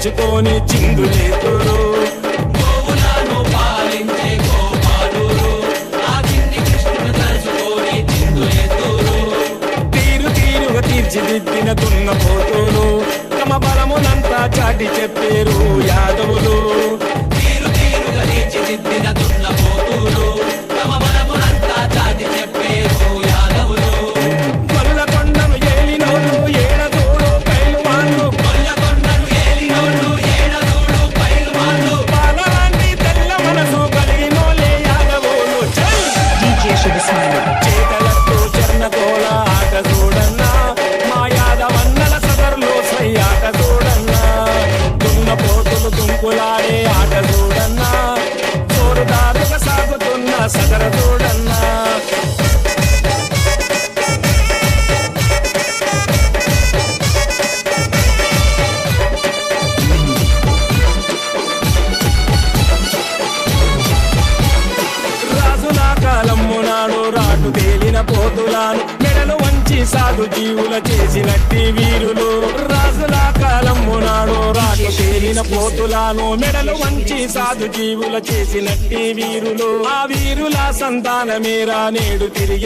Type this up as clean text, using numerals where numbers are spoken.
తలుచుకొని చిందులేతురు. గోవులను పాలించే గోపాలురు ఆ చిన్ని కృష్ణుని తలుచుకొని చిందులేతురు. తీరుగా తీర్చిదిద్దిన దున్నపోతులు తమ బలమునంతా చాటి చెప్పేరు యాదవులు. తీరుగా తీర్చిదిద్దిన దున్నపోతులు తమ బలమునంతా చాటి చెప్పేరు యాదవులు. గొల్లకొండను ఏలినోళ్ళు ఏడదోడు పైలువాళ్ళు, గొల్లకొండను ఏలినోళ్ళు ఏడదోడు పైల్వాళ్ళు. పాలలాంటి తెల్ల మనసు కలిగినోళ్ళే యాదవులు. చేతలతో చెన్నతోల ఆట చూడన్నా మా యాదవన్నల సదరులో సై ఆట చూడన్నా. దున్నపోతులు దుంకులాడే ఆట చూడన్నా చోరుదారుగా సాగుతున్న సదర చూడన్నా. రాజుల కాలమ్ము నాడు రాటు తేలిన పోతులాను మెడలు వంచి సాధు జీవుల చేసినట్టి వీరులు. రాజుల కాలమ్ము నాడు రాటు తేలిన పోతులాను మెడలు వంచి సాధు జీవుల చేసినట్టి వీరులు. ఆ వీరుల సంతానమేరా నేడు తిరిగి